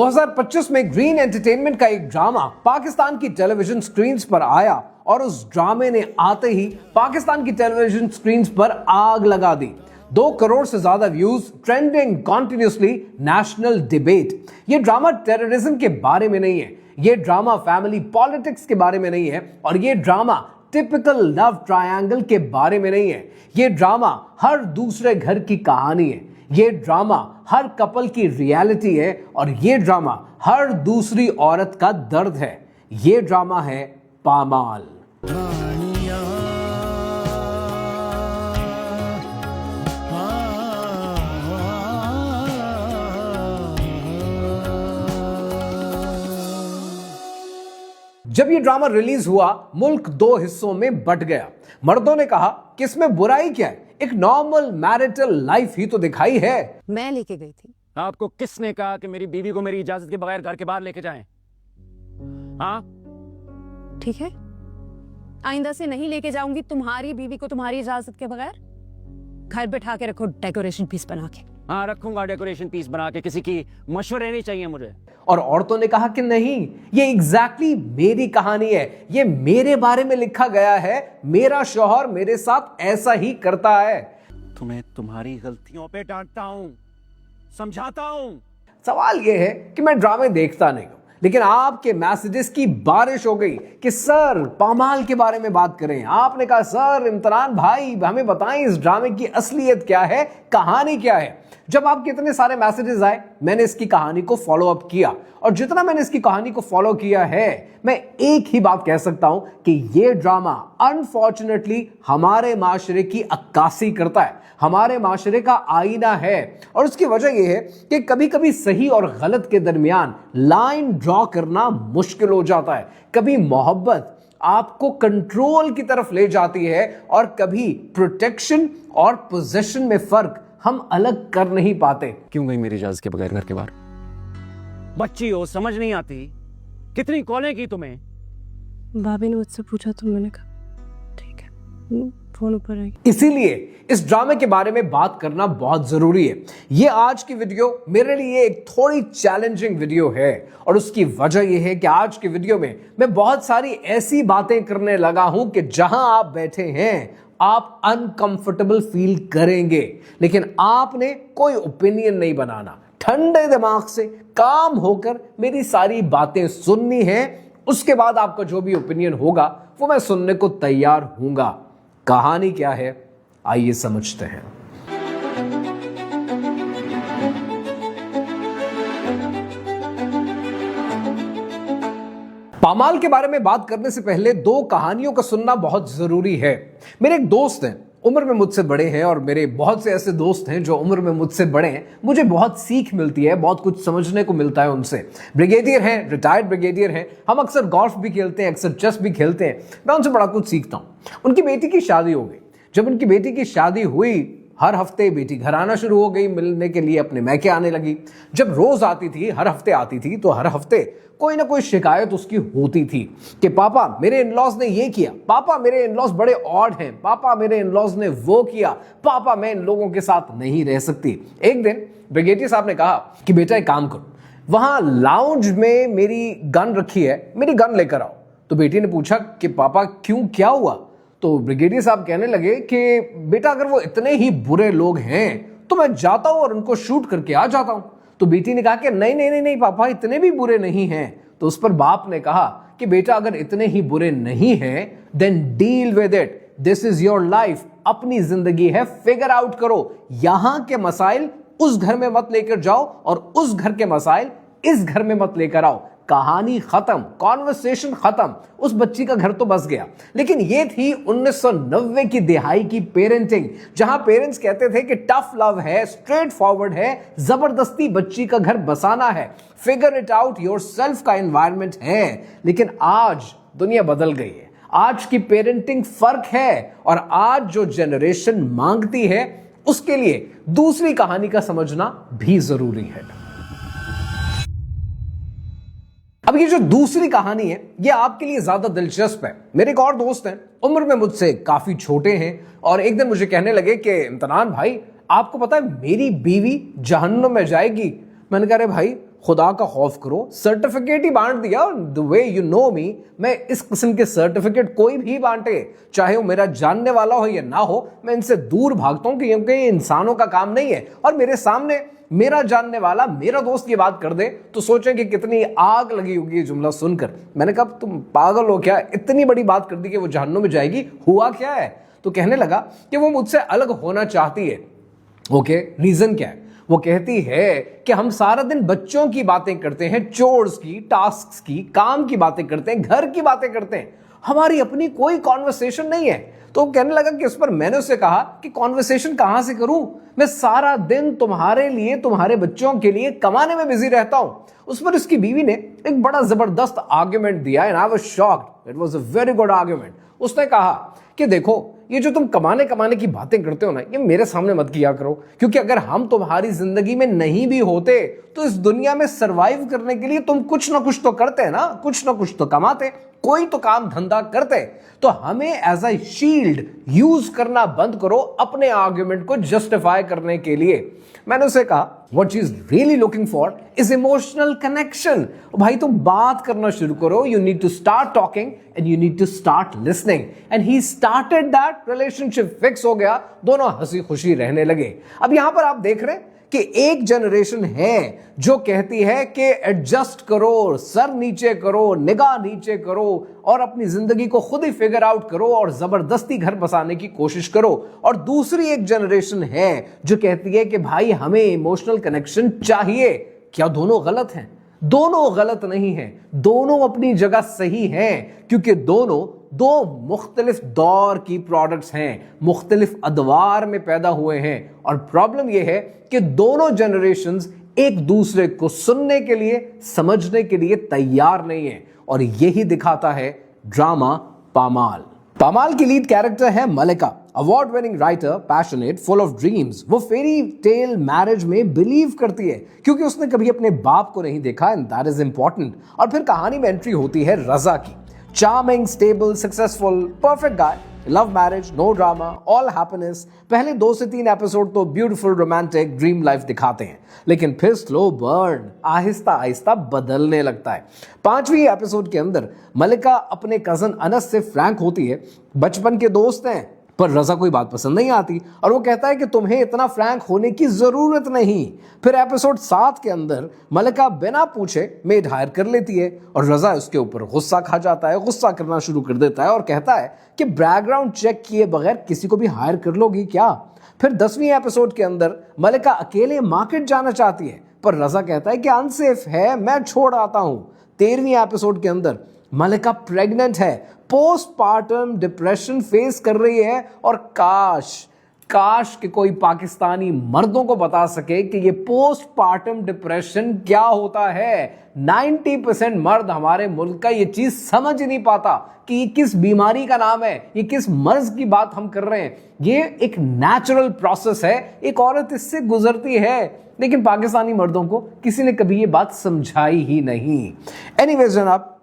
2025 में green entertainment का एक ड्रामा पाकिस्तान की टेलीविजन स्क्रीन्स पर आया और उस ड्रामे ने आते ही पाकिस्तान की टेलीविजन स्क्रीन्स पर आग लगा दी। 2 करोड़ से ज्यादा views, trending continuously, national debate. ये ड्रामा टेररिज्म के बारे में नहीं है, ये ड्रामा फैमिली पॉलिटिक्स के बारे में नहीं है, और ये ड्रामा टिपिकल लव ट्रायंगल के बारे में नहीं है। ये ड्रामा हर दूसरे घर की कहानी है, ये ड्रामा हर कपल की रियलिटी है, और ये ड्रामा हर दूसरी औरत का दर्द है। ये ड्रामा है पामाल। जब ये ड्रामा रिलीज हुआ, मुल्क 2 हिस्सों में बट गया। मर्दों ने कहा कि इसमें बुराई क्या है, एक नॉर्मल मैरिटल लाइफ ही तो दिखाई है। मैं लेके गई थी। आपको किसने कहा कि मेरी बीवी को मेरी इजाजत के बगैर घर के बाहर लेके जाएं? हाँ, ठीक है, आइंदा से नहीं लेके जाऊंगी तुम्हारी बीवी को तुम्हारी इजाजत के बगैर। घर बैठा के रखो डेकोरेशन पीस बना के। हाँ, रखूंगा डेकोरेशन पीस बना के, किसी की मशवरे नहीं चाहिए मुझे। और औरतों ने कहा कि नहीं, ये एग्जैक्टली मेरी कहानी है, ये मेरे बारे में लिखा गया है, मेरा शौहर मेरे साथ ऐसा ही करता है। तुम्हें तुम्हारी गलतियों पे डांटता हूं, समझाता हूं। सवाल यह है कि मैं ड्रामे देखता नहीं हूं, लेकिन आपके मैसेजेस की बारिश हो गई कि सर पामाल के बारे में बात करें। आपने कहा सर इम्तिनान भाई हमें बताएं इस ड्रामे की असलियत क्या है, कहानी क्या है। जब आपके इतने सारे मैसेजेस आए, मैंने इसकी कहानी को फॉलो अप किया, और जितना मैंने इसकी कहानी को फॉलो किया है, मैं एक ही बात कह सकता हूं कि यह ड्रामा अनफॉर्चुनेटली हमारे माशरे की अक्कासी करता है, हमारे माशरे का आईना है। और उसकी वजह यह है कि कभी कभी सही और गलत के दरमियान लाइन ड्रॉ करना मुश्किल हो जाता है। कभी मोहब्बत आपको कंट्रोल की तरफ ले जाती है, और कभी प्रोटेक्शन और पोजीशन में फर्क हम अलग कर नहीं पाते। क्यों गई मेरी इजाजत के बगैर घर के बाहर? बच्ची हो, समझ नहीं आती? कितनी कॉलें की तुम्हें? भाभी ने मुझसे पूछा तो मैंने कहा ठीक है, फोन ऊपर है। इसीलिए इस ड्रामे के बारे में बात करना बहुत जरूरी है। ये आज की वीडियो मेरे लिए एक थोड़ी चैलेंजिंग वीडियो है, और उसकी वजह यह है कि आज की वीडियो में मैं बहुत सारी ऐसी बातें करने लगा हूं कि जहां आप बैठे हैं आप अनकंफर्टेबल फील करेंगे, लेकिन आपने कोई ओपिनियन नहीं बनाना। ठंडे दिमाग से काम होकर मेरी सारी बातें सुननी है, उसके बाद आपका जो भी ओपिनियन होगा वो मैं सुनने को तैयार हूंगा। कहानी क्या है, आइए समझते हैं। पामाल के बारे में बात करने से पहले 2 कहानियों का सुनना बहुत जरूरी है। मेरे एक दोस्त हैं, उम्र में मुझसे बड़े हैं, और मेरे बहुत से ऐसे दोस्त हैं जो उम्र में मुझसे बड़े हैं। मुझे बहुत सीख मिलती है, बहुत कुछ समझने को मिलता है उनसे। ब्रिगेडियर हैं, रिटायर्ड ब्रिगेडियर हैं। हम अक्सर गोल्फ भी खेलते हैं, अक्सर चेस भी खेलते हैं। मैं उनसे बड़ा कुछ सीखता हूं। उनकी बेटी की शादी हो गई। जब उनकी बेटी की शादी हुई, हर हफ्ते बेटी घर आना शुरू हो गई, मिलने के लिए अपने मैके आने लगी। जब रोज आती थी, हर हफ्ते आती थी, तो हर हफ्ते कोई ना कोई शिकायत उसकी होती थी कि पापा मेरे इन-लॉज ने ये किया, पापा मेरे इन-लॉज बड़े ऑड हैं, पापा मेरे इन-लॉज ने वो किया, पापा मैं इन लोगों के साथ नहीं रह सकती। एक दिन ब्रिगेडियर साहब ने कहा कि बेटा एक काम करो, वहां लाउंज में मेरी गन रखी है, मेरी गन लेकर आओ। तो बेटी ने पूछा कि पापा क्यों, क्या हुआ? तो ब्रिगेडियर साहब कहने लगे कि बेटा अगर वो इतने ही बुरे लोग हैं तो मैं जाता हूं और उनको शूट करके आ जाता हूं। तो बेटी ने कहा कि नहीं नहीं नहीं नहीं पापा, इतने भी बुरे नहीं हैं। तो उस पर बाप ने कहा कि बेटा अगर इतने ही बुरे नहीं हैं then deal with it, this is your life, अपनी जिंदगी है, फिगर आउट करो। यहां के मसाइल उस घर में मत लेकर जाओ, और उस घर के मसाइल इस घर में मत लेकर आओ। कहानी खत्म, कॉन्वर्सेशन खत्म। उस बच्ची का घर तो बस गया। लेकिन ये थी 1990 की दिहाई की पेरेंटिंग, जहां पेरेंट्स कहते थे कि टफ लव है, स्ट्रेट फॉरवर्ड है, जबरदस्ती बच्ची का घर बसाना है, फिगर इट आउट योरसेल्फ का एनवायरनमेंट है। लेकिन आज दुनिया बदल गई है, आज की पेरेंटिंग फर्क है, और आज जो जनरेशन मांगती है उसके लिए दूसरी कहानी का समझना भी जरूरी है। अब ये जो दूसरी कहानी है ये आपके लिए ज्यादा दिलचस्प है। मेरे एक और दोस्त हैं, उम्र में मुझसे काफी छोटे हैं, और एक दिन मुझे कहने लगे कि इम्तिनान भाई आपको पता है मेरी बीवी जहन्नुम में जाएगी, मैंने कहा, अरे भाई खुदा का खौफ करो, सर्टिफिकेट ही बांट दिया। द वे यू नो मी, मैं इस किस्म के सर्टिफिकेट कोई भी बांटे, चाहे वो मेरा जानने वाला हो या ना हो, मैं इनसे दूर भागता हूं, क्योंकि ये इंसानों का काम नहीं है। और मेरे सामने मेरा जानने वाला मेरा दोस्त ये बात कर दे तो सोचें कि कितनी आग लगी होगी ये जुमला सुनकर। मैंने कहा, तुम पागल हो क्या, इतनी बड़ी बात कर दी कि वो जहन्नुम में जाएगी, हुआ क्या है? तो कहने लगा कि वो मुझसे अलग होना चाहती है। ओके, रीजन क्या है? वो कहती है कि हम सारा दिन बच्चों की बातें करते हैं, चोर्स की, टास्क्स की, काम की बातें करते हैं, घर की बातें करते हैं, हमारी अपनी कोई कॉन्वर्सेशन नहीं है। तो कहने लगा कि उस पर मैंने उससे कहा कि कॉन्वर्सेशन कहां से करूं, मैं सारा दिन तुम्हारे लिए, तुम्हारे बच्चों के लिए कमाने में बिजी रहता हूं। उस पर उसकी बीवी ने एक बड़ा जबरदस्त आर्ग्यूमेंट दिया and I was shocked. It was a very good argument. उसने कहा कि देखो, ये जो तुम कमाने की बातें करते हो ना, ये मेरे सामने मत किया करो, क्योंकि अगर हम तुम्हारी जिंदगी में नहीं भी होते तो इस दुनिया में सरवाइव करने के लिए तुम कुछ ना कुछ तो करते ना, कुछ ना कुछ तो कमाते, कोई तो काम धंधा करते। तो हमें एज अ शील्ड यूज करना बंद करो अपने आर्ग्यूमेंट को जस्टिफाई करने के लिए। मैंने उसे कहा, what she is really looking for is emotional connection. भाई तुम बात करना शुरू करो, you need to start talking and you need to start listening. And he started that, relationship fix हो गया, दोनों हंसी खुशी रहने लगे। अब यहां पर आप देख रहे हैं कि एक जनरेशन है जो कहती है कि एडजस्ट करो, सर नीचे करो, निगाह नीचे करो और अपनी जिंदगी को खुद ही फिगर आउट करो और जबरदस्ती घर बसाने की कोशिश करो। और दूसरी एक जनरेशन है जो कहती है कि भाई हमें इमोशनल कनेक्शन चाहिए। क्या दोनों गलत हैं? दोनों गलत नहीं है, दोनों अपनी जगह सही हैं, क्योंकि दोनों दो मुख्तलिफ दौर की प्रोडक्ट्स हैं, मुख्तलिफ अदवार में पैदा हुए हैं। और प्रॉब्लम यह है कि दोनों जनरेशंस एक दूसरे को सुनने के लिए, समझने के लिए तैयार नहीं है। और यही दिखाता है ड्रामा पामाल। पामाल की लीड कैरेक्टर है Malika, award winning writer, passionate, full of dreams. वो फेरी टेल मैरिज में बिलीव करती है क्योंकि उसने कभी अपने बाप को नहीं देखा, एंड दैट इज इंपॉर्टेंट। और फिर कहानी में एंट्री होती है रजा की। Charming, stable, successful, perfect guy, love marriage, no drama, all happiness. पहले 2 से 3 एपिसोड तो ब्यूटीफुल रोमांटिक ड्रीम लाइफ दिखाते हैं, लेकिन फिर स्लो बर्न आहिस्ता आहिस्ता बदलने लगता है। 5वीं एपिसोड के अंदर मलिका अपने कजन अनस से फ्रैंक होती है। बचपन के दोस्त हैं, पर रजा कोई बात पसंद नहीं आती और वो कहता है कि तुम्हें इतना फ्रैंक होने की जरूरत नहीं। फिर एपिसोड 7 के अंदर मलिका बिना पूछे मेड हायर कर लेती है और रजा उसके ऊपर गुस्सा खा जाता है, गुस्सा करना शुरू कर देता है और कहता है कि बैकग्राउंड चेक किए बगैर किसी को भी हायर कर लोगी क्या। फिर 10वीं एपिसोड के अंदर मलिका अकेले मार्केट जाना चाहती है, पर रजा कहता है कि अनसेफ है, मैं छोड़ आता हूं। 13वीं एपिसोड के अंदर मलिका प्रेग्नेंट है, पोस्टपार्टम डिप्रेशन फेस कर रही है और काश कि कोई पाकिस्तानी मर्दों को बता सके कि ये पोस्टपार्टम डिप्रेशन क्या होता है। 90% मर्द हमारे मुल्क का ये चीज समझ ही नहीं पाता कि ये किस बीमारी का नाम है, ये किस मर्ज की बात हम कर रहे हैं। ये एक नेचुरल प्रोसेस है, एक औरत इससे गुजरती है, लेकिन पाकिस्तानी मर्दों को किसी ने कभी ये बात समझाई ही नहीं। एनीवेज जनाब,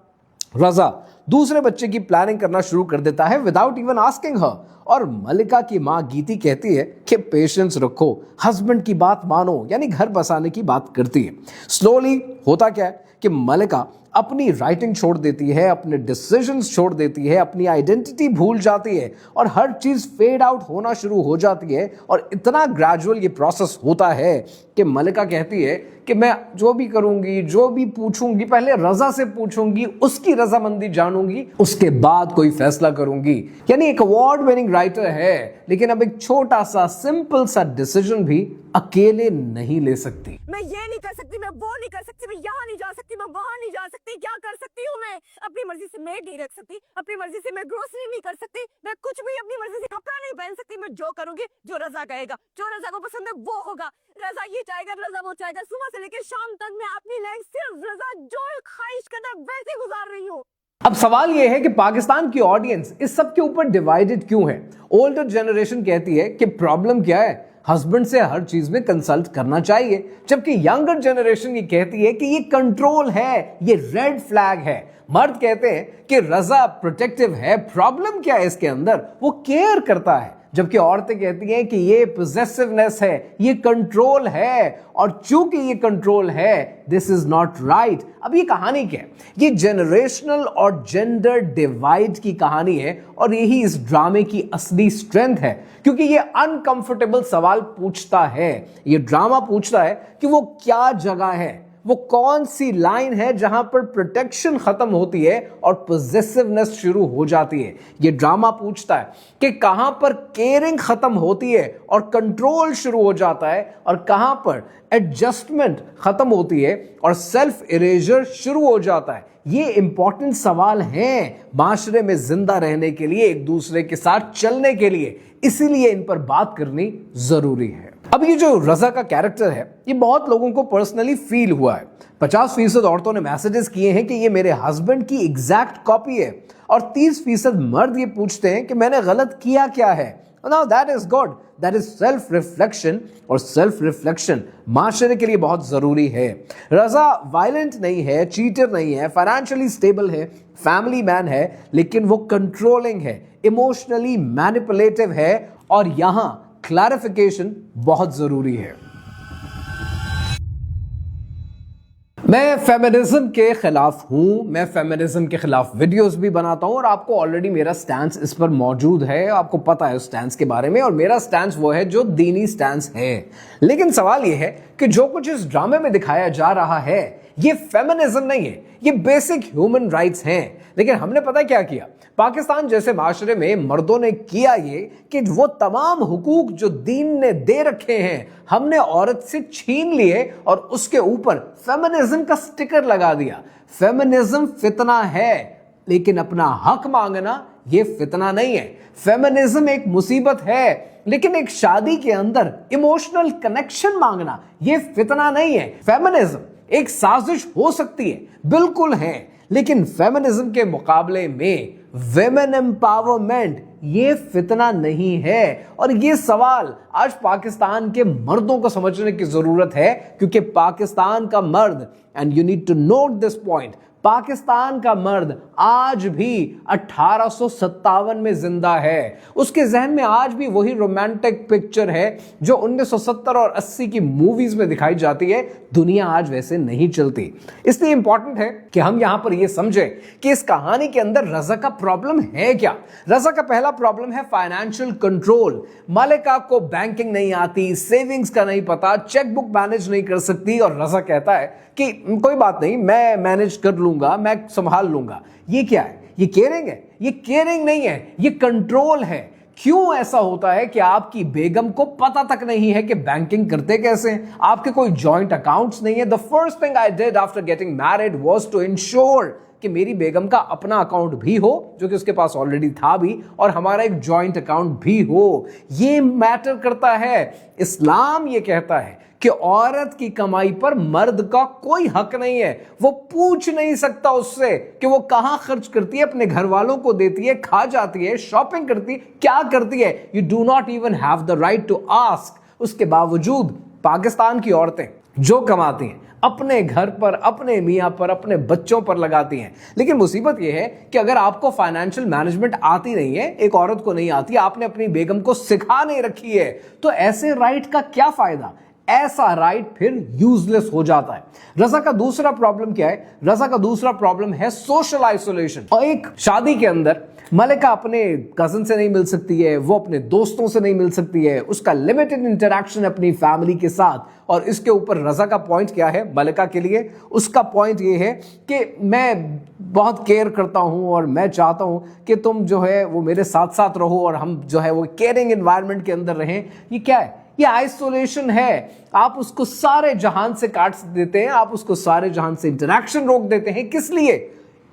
रजा दूसरे बच्चे की प्लानिंग करना शुरू कर देता है विदाउट इवन आस्किंग हर। और मलिका की मां गीती कहती है कि पेशेंस रखो, हस्बैंड की बात मानो, यानी घर बसाने की बात करती है। स्लोली होता क्या है कि मलिका अपनी राइटिंग छोड़ देती है, अपने डिसीजंस छोड़ देती है, अपनी आइडेंटिटी भूल जाती है और हर चीज फेड आउट होना शुरू हो जाती है। और इतना ग्रेजुअल ये प्रोसेस होता है कि मलिका कहती है कि मैं जो भी करूंगी, जो भी पूछूंगी, पहले रजा से पूछूंगी, उसकी रजामंदी जानूंगी, उसके बाद कोई फैसला करूंगी। यानी एक अवार्ड विनिंग राइटर है, लेकिन अब एक छोटा सा सिंपल सा डिसीजन भी अकेले नहीं ले सकती। मैं ये नहीं कर सकती, मैं वो नहीं कर सकती, मैं यहाँ नहीं जा सकती, मैं वहाँ नहीं जा सकती। क्या कर सकती हूँ मैं? अपनी मर्जी से मेड नहीं रख सकती, अपनी मर्जी से मैं ग्रोसरी नहीं कर सकती, मैं कुछ भी अपनी मर्जी से कपड़ा नहीं पहन सकती। मैं जो करूंगी, जो रजा कहेगा, जो रजा को पसंद है वो होगा। रजा ये चाहेगा, रजा वो चाहेगा। सुबह से लेकर शाम तक मैं अपनी लाइफ सिर्फ रजा जो ख्वाहिश करता वैसे गुजार रही हूँ। अब सवाल यह है कि पाकिस्तान की ऑडियंस इस सब के ऊपर डिवाइडेड क्यों है? ओल्डर जनरेशन कहती है कि प्रॉब्लम क्या है, हस्बैंड से हर चीज में कंसल्ट करना चाहिए, जबकि यंगर जनरेशन ये कहती है कि ये कंट्रोल है, ये रेड फ्लैग है। मर्द कहते हैं कि रजा प्रोटेक्टिव है, प्रॉब्लम क्या है इसके अंदर, वो केयर करता है। जबकि औरतें कहती हैं कि ये पोजेसिवनेस है, ये कंट्रोल है, और चूंकि ये कंट्रोल है, दिस इज नॉट राइट। अब ये कहानी क्या है? ये जनरेशनल और जेंडर डिवाइड की कहानी है, और यही इस ड्रामे की असली स्ट्रेंथ है, क्योंकि ये अनकंफर्टेबल सवाल पूछता है। ये ड्रामा पूछता है कि वो क्या जगह है, वो कौन सी लाइन है जहां पर प्रोटेक्शन खत्म होती है और पॉजेसिवनेस शुरू हो जाती है। ये ड्रामा पूछता है कि कहां पर केयरिंग खत्म होती है और कंट्रोल शुरू हो जाता है, और कहां पर एडजस्टमेंट खत्म होती है और सेल्फ इरेजर शुरू हो जाता है। ये इंपॉर्टेंट सवाल हैं माशरे में जिंदा रहने के लिए, एक दूसरे के साथ चलने के लिए, इसीलिए इन पर बात करनी जरूरी है। अब ये जो रजा का कैरेक्टर है, ये बहुत लोगों को पर्सनली फील हुआ है। 50% औरतों ने मैसेजेस किए हैं कि ये मेरे हस्बैंड की एग्जैक्ट कॉपी है, और 30% मर्द ये पूछते हैं कि मैंने गलत किया क्या है। Now that is good, that is self reflection, और सेल्फ रिफ्लेक्शन माशरे के लिए बहुत जरूरी है। रजा वायलेंट नहीं है, चीटर नहीं है, फाइनेंशियली स्टेबल है, फैमिली मैन है, लेकिन वो कंट्रोलिंग है, इमोशनली मैनिपुलेटिव है, और यहां क्लैरिफिकेशन बहुत जरूरी है। मैं फेमिनिज्म के खिलाफ हूं, मैं फेमिनिज्म के खिलाफ वीडियोस भी बनाता हूं, और आपको ऑलरेडी मेरा स्टैंस इस पर मौजूद है, आपको पता है उस स्टैंस के बारे में, और मेरा स्टैंस वो है जो दीनी स्टैंस है। लेकिन सवाल ये है कि जो कुछ इस ड्रामे में दिखाया जा रहा है, ये फेमिनिज्म नहीं है, ये बेसिक ह्यूमन राइट्स हैं। लेकिन हमने पता क्या किया? पाकिस्तान जैसे माशरे में मर्दों ने किया ये कि वो तमाम हुकूक जो दीन ने दे रखे हैं, हमने औरत से छीन लिए और उसके ऊपर फेमिनिज्म का स्टिकर लगा दिया। फेमिनिज्म फितना है, लेकिन अपना हक मांगना ये फितना नहीं है। फेमिनिज्म एक मुसीबत है, लेकिन एक शादी के अंदर इमोशनल कनेक्शन मांगना ये फितना नहीं है। फेमिनिज्म एक साजिश हो सकती है, बिल्कुल है, लेकिन फेमिनिज्म के मुकाबले में विमेन एम्पावरमेंट ये फितना नहीं है। और ये सवाल आज पाकिस्तान के मर्दों को समझने की जरूरत है, क्योंकि पाकिस्तान का मर्द, and you need to note this point, Pakistan का मर्द आज भी 1857 में जिंदा है। उसके जहन में आज भी वही रोमांटिक पिक्चर है जो 1970 और 80 की मूवीज में दिखाई जाती है। दुनिया आज वैसे नहीं चलती। इसलिए इंपॉर्टेंट है कि हम यहां पर यह समझें कि इस कहानी के अंदर रजा का प्रॉब्लम है क्या। रजा का पहला प्रॉब्लम है फाइनेंशियल कंट्रोल। मलिका को बैंकिंग नहीं आती, सेविंग्स का नहीं पता, चेकबुक मैनेज नहीं कर सकती, और रजा कहता है कि कोई बात नहीं, मैं मैनेज कर लूंगा, मैं संभाल लूंगा। ये क्या है? ये केयरिंग है? ये केयरिंग नहीं है, ये कंट्रोल है। क्यों ऐसा होता है कि आपकी बेगम को पता तक नहीं है कि बैंकिंग करते कैसे हैं? आपके कोई जॉइंट अकाउंट्स नहीं है। The first thing I did after getting married was to ensure कि मेरी बेगम का अपना अकाउंट भी हो, जो कि उसके पास ऑलरेडी था भी, और हमारा एक जॉइंट अकाउंट भी हो। ये मैटर करता है। इस्लाम ये कहता है कि औरत की कमाई पर मर्द का कोई हक नहीं है। वो पूछ नहीं सकता उससे कि वो कहां खर्च करती है, अपने घर वालों को देती है, खा जाती है, शॉपिंग करती है, क्या करती है। You do not even have the right to ask. उसके बावजूद पाकिस्तान की औरतें जो कमाती हैं अपने घर पर, अपने मियां पर, अपने बच्चों पर लगाती हैं। लेकिन मुसीबत यह है कि अगर आपको फाइनेंशियल मैनेजमेंट आती नहीं है, एक औरत को नहीं आती, आपने अपनी बेगम को सिखा नहीं रखी है, तो ऐसे राइट का क्या फायदा? ऐसा राइट फिर यूजलेस हो जाता है। रजा का दूसरा प्रॉब्लम क्या है? रजा का दूसरा प्रॉब्लम है सोशल आइसोलेशन। और एक शादी के अंदर मलिका अपने कजन से नहीं मिल सकती है, वो अपने दोस्तों से नहीं मिल सकती है, उसका लिमिटेड इंटरेक्शन अपनी फैमिली के साथ। और इसके ऊपर रजा का पॉइंट क्या है मलिका के लिए? उसका पॉइंट ये है कि मैं बहुत केयर करता हूं और मैं चाहता हूं कि तुम जो है वो मेरे साथ साथ रहो और हम जो है वो केयरिंग एनवायरनमेंट के अंदर रहें। ये क्या है? ये आइसोलेशन है। आप उसको सारे जहान से काट देते हैं, आप उसको सारे जहान से इंटरेक्शन रोक देते हैं। किस लिए?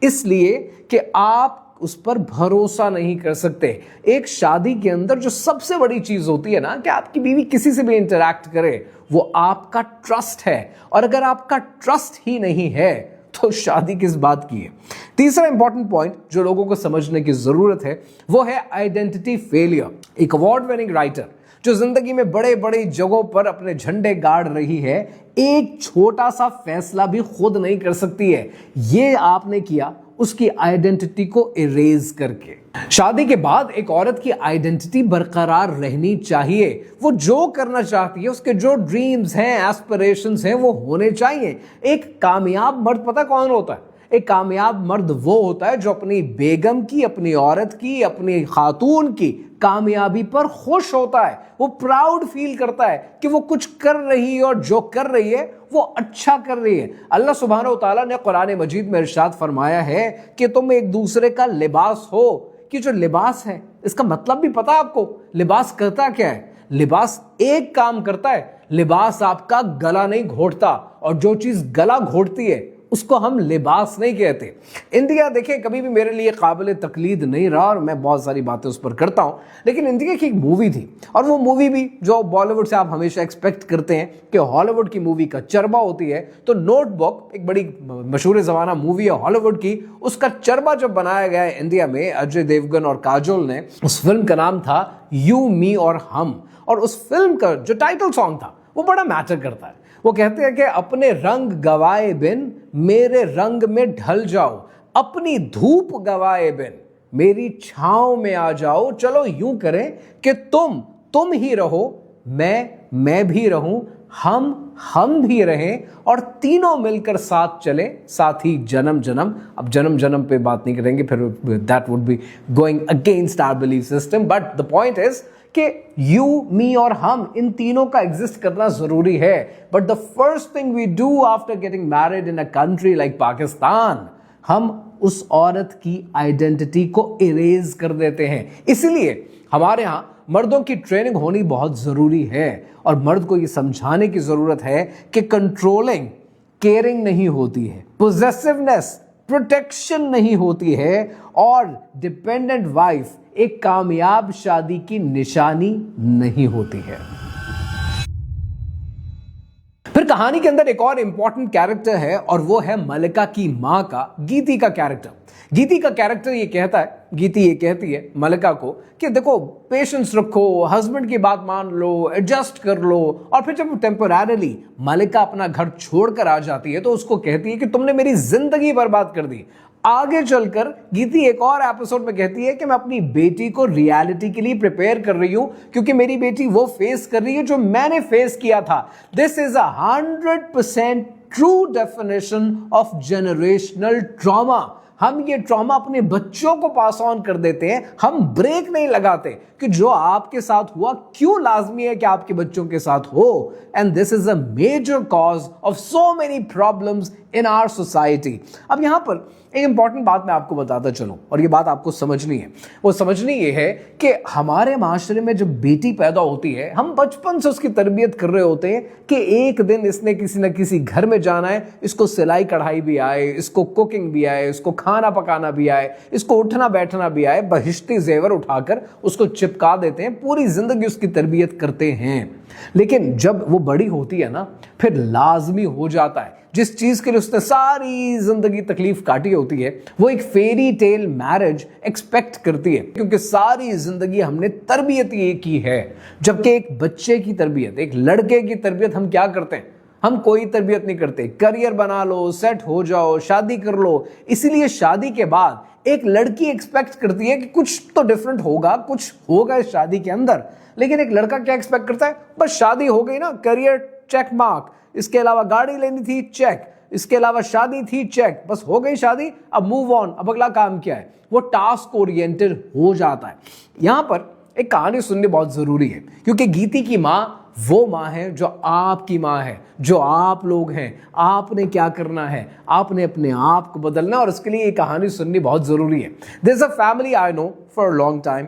इसलिए कि आप उस पर भरोसा नहीं कर सकते। एक शादी के अंदर जो सबसे बड़ी चीज होती है ना कि आपकी बीवी किसी से भी इंटरैक्ट करे, वो आपका ट्रस्ट है। और अगर आपका ट्रस्ट ही नहीं है तो शादी किस बात की है? तीसरा इंपॉर्टेंट पॉइंट जो लोगों को समझने की जरूरत है वो है आइडेंटिटी फेलियर। एक अवार्ड विनिंग राइटर जो जिंदगी में बड़े बड़े जगहों पर अपने झंडे गाड़ रही है, एक छोटा सा फैसला भी खुद नहीं कर सकती है। ये आपने किया उसकी आइडेंटिटी को इरेज करके। शादी के बाद एक औरत की आइडेंटिटी बरकरार रहनी चाहिए। वो जो करना चाहती है, उसके जो ड्रीम्स हैं, एस्पिरेशंस हैं, वो होने चाहिए। एक कामयाब मर्द पता कौन होता है? एक कामयाब मर्द वो होता है जो अपनी बेगम की, अपनी औरत की, अपनी खातून की कामयाबी पर खुश होता है। वो प्राउड फील करता है कि वो कुछ कर रही है और जो कर रही है वो अच्छा कर रही है। अल्लाह सुब्हानहू व तआला ने कुरान मजीद में इरशाद फरमाया है कि तुम एक दूसरे का लिबास हो। कि जो लिबास है, इसका मतलब भी पता है आपको? लिबास करता क्या है? लिबास एक काम करता है, लिबास आपका गला नहीं घोटता, और जो चीज गला घोटती है उसको हम लिबास नहीं कहते। इंडिया देखें कभी भी मेरे लिए काबिल तकलीद नहीं रहा, और मैं बहुत सारी बातें उस पर करता हूं, लेकिन इंडिया की एक मूवी थी, और वो मूवी भी जो बॉलीवुड से आप हमेशा एक्सपेक्ट करते हैं कि हॉलीवुड की मूवी का चरबा होती है, तो नोटबुक एक बड़ी मशहूर ज़माना मूवी है हॉलीवुड की, उसका चरबा जब बनाया गया है इंडिया में अजय देवगन और काजोल ने, उस फिल्म का नाम था यू मी और हम। और उस फिल्म का जो टाइटल सॉन्ग था वो बड़ा मैटर करता है। वो कहते हैं कि अपने रंग गवाए बिन मेरे रंग में ढल जाओ, अपनी धूप गवाए बिन मेरी छांव में आ जाओ। चलो यूं करें कि तुम ही रहो, मैं भी रहूं, हम भी रहें, और तीनों मिलकर साथ चले, साथ ही जन्म जन्म। अब जन्म जन्म पे बात नहीं करेंगे, फिर that would be going against our belief system. But the point is कि यू, मी और हम, इन तीनों का एग्जिस्ट करना जरूरी है। But the first thing we do after getting married in a country like Pakistan, हम उस औरत की आइडेंटिटी को इरेज कर देते हैं। इसलिए हमारे यहां मर्दों की ट्रेनिंग होनी बहुत जरूरी है, और मर्द को यह समझाने की जरूरत है कि कंट्रोलिंग केयरिंग नहीं होती है, पोजेसिवनेस प्रोटेक्शन नहीं होती है, और डिपेंडेंट वाइफ एक कामयाब शादी की निशानी नहीं होती है। फिर कहानी के अंदर एक और इंपॉर्टेंट कैरेक्टर है, और वो है मलिका की मां का, गीति का कैरेक्टर। गीति का कैरेक्टर ये कहता है, गीति ये कहती है मलिका को कि देखो पेशेंस रखो, हस्बैंड की बात मान लो, एडजस्ट कर लो। और फिर जब टेम्पोररी मलिका अपना घर छोड़कर आ जाती है तो उसको कहती है कि तुमने मेरी जिंदगी बर्बाद कर दी। आगे चलकर गीति एक और एपिसोड में कहती है कि मैं अपनी बेटी को रियलिटी के लिए प्रिपेयर कर रही हूं, क्योंकि मेरी बेटी वो फेस कर रही है जो मैंने फेस किया था। This is 100% true definition of generational trauma. हम ये ट्रॉमा अपने बच्चों को पास ऑन कर देते हैं, हम ब्रेक नहीं लगाते कि जो आपके साथ हुआ क्यों लाजमी है कि आपके बच्चों के साथ हो। And this is a major cause of so many problems in our society. अब यहां पर एक इंपॉर्टेंट बात मैं आपको बताता चलूं, और ये बात आपको समझनी है। वो समझनी ये है कि हमारे माशरे में जब बेटी पैदा होती है, हम बचपन से उसकी तरबियत कर रहे होते हैं कि एक दिन इसने किसी न किसी घर में जाना है, इसको सिलाई कढ़ाई भी आए, इसको कुकिंग भी आए, इसको खाना पकाना भी आए, इसको उठना बैठना भी आए। बहिश्ती जेवर उठाकर उसको चिपका देते हैं, पूरी जिंदगी उसकी तरबियत करते हैं। लेकिन जब वो बड़ी होती है ना, फिर लाजमी हो जाता है जिस चीज के लिए उसने सारी जिंदगी तकलीफ काटी होती है, वो एक फेरी टेल मैरिज एक्सपेक्ट करती है, क्योंकि सारी जिंदगी हमने तरबियत ये की है। जबकि एक बच्चे की तरबियत, एक लड़के की तरबियत हम क्या करते हैं? हम कोई तरबियत नहीं करते। करियर बना लो, सेट हो जाओ, शादी कर लो। इसीलिए शादी के बाद एक लड़की एक्सपेक्ट करती है कि कुछ तो डिफरेंट होगा, कुछ होगा इस शादी के अंदर। लेकिन एक लड़का क्या एक्सपेक्ट करता है? बस शादी हो गई ना, करियर चेक मार्क, इसके अलावा गाड़ी लेनी थी चेक, इसके अलावा शादी थी चेक, बस हो गई शादी, अब मूव ऑन, अब अगला काम क्या है? वो टास्क ओरिएंटेड हो जाता है। यहां पर एक कहानी सुननी बहुत जरूरी है, क्योंकि गीति की मां वो मां है जो आपकी मां है, जो आप लोग हैं। आपने क्या करना है? आपने अपने आप को बदलना, और इसके लिए ये कहानी सुननी बहुत जरूरी है। This a family I know for a long time.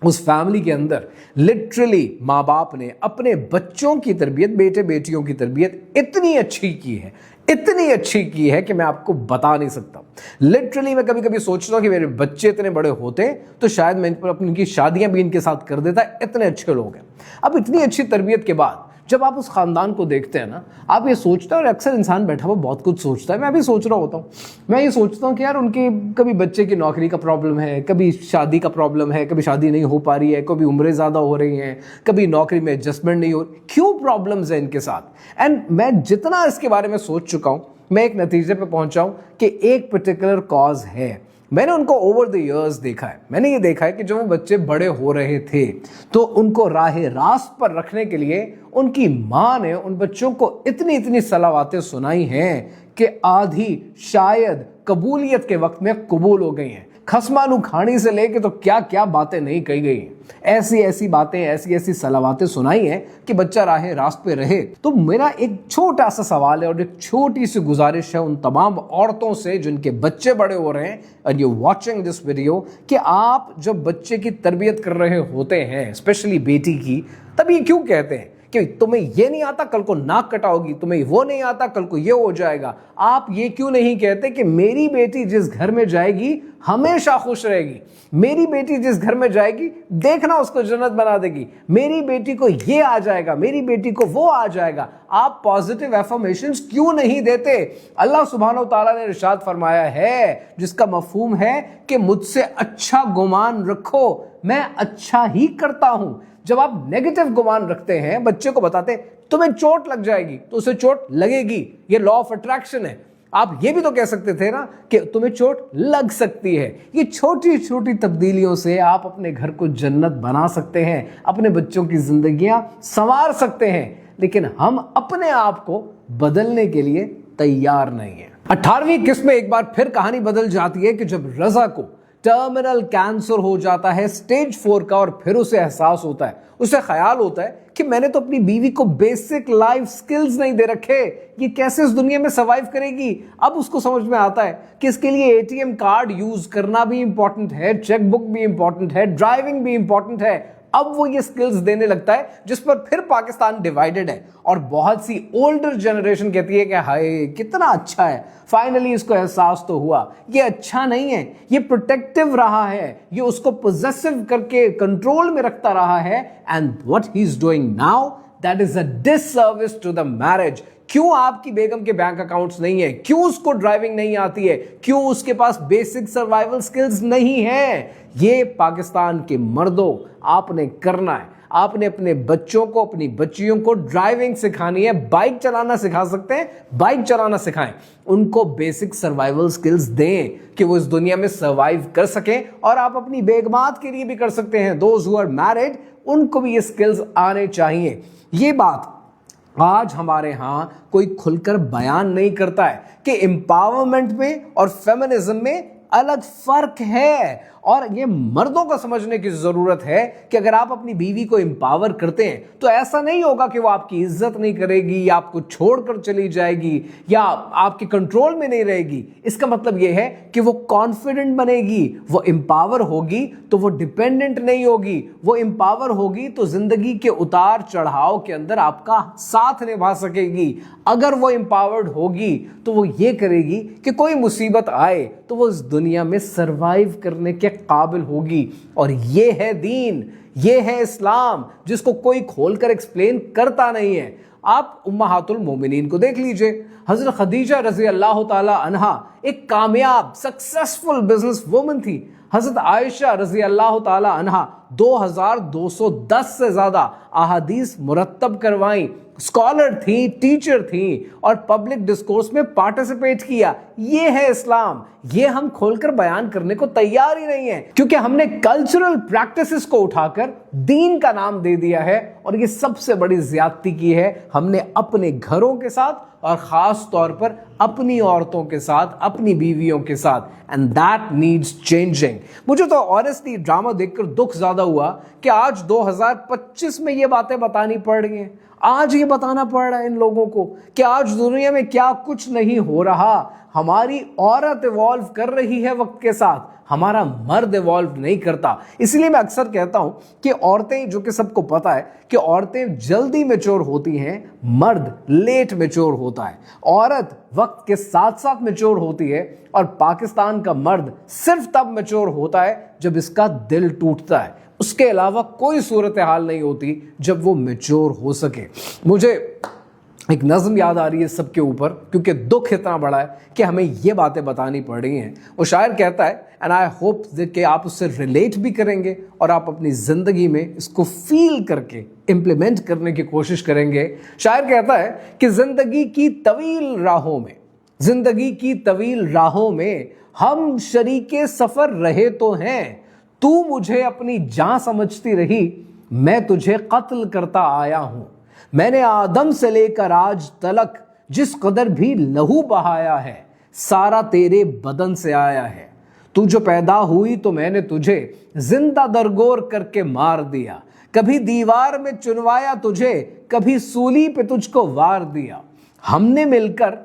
उस फैमिली के अंदर लिटरली माँ बाप ने अपने बच्चों की तरबियत, बेटे बेटियों की तरबियत इतनी अच्छी की है, इतनी अच्छी की है कि मैं आपको बता नहीं सकता। लिटरली मैं कभी कभी सोचता हूं कि मेरे बच्चे इतने बड़े होते तो शायद मैं अपनी शादियां भी इनके साथ कर देता, इतने अच्छे लोग हैं। अब इतनी अच्छी तरबियत के बाद जब आप उस खानदान को देखते हैं ना, आप ये सोचते हैं, और अक्सर इंसान बैठा हुआ बहुत कुछ सोचता है, मैं भी सोच रहा होता हूँ, मैं ये सोचता हूँ कि यार उनके कभी बच्चे की नौकरी का प्रॉब्लम है, कभी शादी का प्रॉब्लम है, कभी शादी नहीं हो पा रही है, कभी उम्रें ज़्यादा हो रही हैं, कभी नौकरी में एडजस्टमेंट नहीं हो रही, क्यों प्रॉब्लम्स है इनके साथ। एंड मैं जितना इसके बारे में सोच चुका हूँ, मैं एक नतीजे पे पहुंचा हूं कि एक पर्टिकुलर कॉज है। मैंने उनको ओवर द इयर्स देखा है, मैंने ये देखा है कि जब वो बच्चे बड़े हो रहे थे तो उनको राहे रास्त पर रखने के लिए उनकी माँ ने उन बच्चों को इतनी इतनी सलावातें सुनाई हैं कि आधी शायद कबूलियत के वक्त में कबूल हो गई हैं। खसमानू खानी से लेके तो क्या क्या बातें नहीं कही गई, ऐसी ऐसी बातें, ऐसी ऐसी सलावातें सुनाई हैं कि बच्चा राहे रास्त पे रहे। तो मेरा एक छोटा सा सवाल है और एक छोटी सी गुजारिश है उन तमाम औरतों से जिनके बच्चे बड़े हो रहे हैं और यू वाचिंग दिस वीडियो, कि आप जब बच्चे की तरबियत कर रहे होते हैं, स्पेशली बेटी की, तब ये क्यों कहते हैं कि तुम्हें ये नहीं आता कल को नाक कटाओगी, तुम्हें वो नहीं आता कल को ये हो जाएगा। आप ये क्यों नहीं कहते कि मेरी बेटी जिस घर में जाएगी हमेशा खुश रहेगी, मेरी बेटी जिस घर में जाएगी देखना उसको जन्नत बना देगी, मेरी बेटी को ये आ जाएगा, मेरी बेटी को वो आ जाएगा। आप पॉजिटिव एफर्मेशंस क्यों नहीं देते? अल्लाह सुब्हानहू तआला ने इरशाद फरमाया है, जिसका मफहूम है कि मुझसे अच्छा गुमान रखो, मैं अच्छा ही करता हूं। जब आप नेगेटिव गुमान रखते हैं, बच्चे को बताते हैं तुम्हें चोट लग जाएगी तो उसे चोट लगेगी, ये लॉ ऑफ अट्रैक्शन है। आप ये भी तो कह सकते थे ना कि तुम्हें चोट लग सकती है। ये छोटी छोटी तब्दीलियों से आप अपने घर को जन्नत बना सकते हैं, अपने बच्चों की जिंदगियां संवार सकते हैं, लेकिन हम अपने आप को बदलने के लिए तैयार नहीं है। 18वीं किस्त में एक बार फिर कहानी बदल जाती है कि जब रजा को टर्मिनल कैंसर हो जाता है स्टेज 4 का, और फिर उसे एहसास होता है, उसे ख्याल होता है कि मैंने तो अपनी बीवी को बेसिक लाइफ स्किल्स नहीं दे रखे, ये कैसे इस दुनिया में सर्वाइव करेगी। अब उसको समझ में आता है कि इसके लिए एटीएम कार्ड यूज करना भी इंपॉर्टेंट है, चेक बुक भी इंपॉर्टेंट है, ड्राइविंग भी इंपॉर्टेंट है। अब वो ये स्किल्स देने लगता है, जिस पर फिर पाकिस्तान डिवाइडेड है और बहुत सी ओल्डर जनरेशन कहती है कि हाय कितना अच्छा है, फाइनली इसको एहसास तो हुआ। ये अच्छा नहीं है, ये प्रोटेक्टिव रहा है, ये उसको पोजेसिव करके कंट्रोल में रखता रहा है, and what he is doing now that is a disservice to the marriage. क्यों आपकी बेगम के बैंक अकाउंट्स नहीं है, क्यों उसको ड्राइविंग नहीं आती है, क्यों उसके पास बेसिक सर्वाइवल स्किल्स नहीं है? ये पाकिस्तान के मर्दों आपने करना है। आपने अपने बच्चों को, अपनी बच्चियों को ड्राइविंग सिखानी है। बाइक चलाना सिखा सकते हैं, बाइक चलाना सिखाएं, उनको बेसिक सर्वाइवल स्किल्स दें कि वो इस दुनिया में सर्वाइव कर सकें। और आप अपनी बेगमात के लिए भी कर सकते हैं, दोज हु आर मैरिड, उनको भी ये स्किल्स आने चाहिए। ये बात आज हमारे यहां कोई खुलकर बयान नहीं करता है कि एम्पावरमेंट में और फेमिनिज्म में अलग फर्क है, और ये मर्दों को समझने की जरूरत है कि अगर आप अपनी बीवी को एम्पावर करते हैं तो ऐसा नहीं होगा कि वो आपकी इज्जत नहीं करेगी या आपको छोड़कर चली जाएगी या आपके कंट्रोल में नहीं रहेगी। इसका मतलब ये है कि वो कॉन्फिडेंट बनेगी, वो एम्पावर होगी तो वो डिपेंडेंट नहीं होगी, वो एम्पावर होगी तो जिंदगी के उतार चढ़ाव के अंदर आपका साथ निभा सकेगी। अगर वो एम्पावर्ड होगी तो वो ये करेगी कि कोई मुसीबत आए तो वो इस दुनिया में सर्वाइव करने के काबिल होगी। और ये है दीन, ये है इस्लाम, जिसको कोई खोलकर एक्सप्लेन करता नहीं है। आप उम्महातुल मोमिनीन को देख लीजिए, हजरत खदीजा रजी अल्लाह ताला अन्हा एक कामयाब सक्सेसफुल बिजनेस वुमन थी। हजरत आयशा रजी अल्लाह ताला अन्हा 2210 से ज्यादा अहादीस मुरत्तब करवाई, स्कॉलर थी, टीचर थी और पब्लिक डिस्कोर्स में पार्टिसिपेट किया। ये है इस्लाम। ये हम खोलकर बयान करने को तैयार ही नहीं है, क्योंकि हमने कल्चरल प्रैक्टिसेस को उठाकर दीन का नाम दे दिया है। और ये सबसे बड़ी ज्यादती की है हमने अपने घरों के साथ और खास तौर पर अपनी औरतों के साथ, अपनी बीवियों के साथ, एंड दैट नीड्स चेंजिंग। मुझे तो ऑनेस्टली ड्रामा देखकर दुख ज्यादा हुआ कि आज 2025 में ये बातें बतानी पड़ रही हैं। आज ये बताना पड़ रहा है इन लोगों को कि आज दुनिया में क्या कुछ नहीं हो रहा। हमारी औरत इवॉल्व कर रही है वक्त के साथ, हमारा मर्द इवॉल्व नहीं करता। इसलिए मैं अक्सर कहता हूं कि औरतें, जो कि सबको पता है कि औरतें जल्दी मैच्योर होती हैं, मर्द लेट मैच्योर होता है। औरत वक्त के साथ साथ मैच्योर होती है और पाकिस्तान का मर्द सिर्फ तब मैच्योर होता है जब इसका दिल टूटता है। उसके अलावा कोई सूरत हाल नहीं होती जब वो मैच्योर हो सके। मुझे एक नज़म याद आ रही है सबके ऊपर, क्योंकि दुख इतना बड़ा है कि हमें ये बातें बतानी पड़ रही हैं। वो शायर कहता है, एंड आई होप कि आप उससे रिलेट भी करेंगे और आप अपनी ज़िंदगी में इसको फील करके इम्प्लीमेंट करने की कोशिश करेंगे। शायर कहता है कि ज़िंदगी की तवील राहों में हम शरीके सफ़र रहे तो हैं। तू मुझे अपनी जान समझती रही, मैं तुझे कत्ल करता आया हूँ। मैंने आदम से लेकर आज तलक जिस कदर भी लहू बहाया है, सारा तेरे बदन से आया है। तू जो पैदा हुई तो मैंने तुझे जिंदा दरगोर करके मार दिया। कभी दीवार में चुनवाया तुझे, कभी सूली पे तुझको वार दिया। हमने मिलकर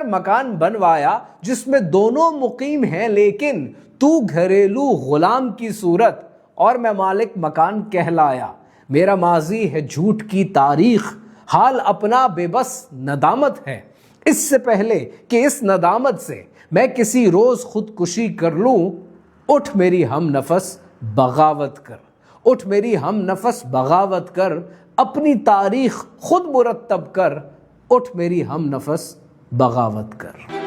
मकान बनवाया जिसमें दोनों मुकीम हैं, लेकिन तू घरेलू गुलाम की सूरत और मैं मालिक मकान कहलाया। मेरा माजी है झूठ की तारीख, हाल अपना बेबस नदामत है। इससे पहले कि इस नदामत से मैं किसी रोज खुदकुशी कर लूं, उठ मेरी हम नफस बगावत कर, अपनी तारीख खुद मुरत्तब कर, उठ मेरी हम नफस बगावत कर।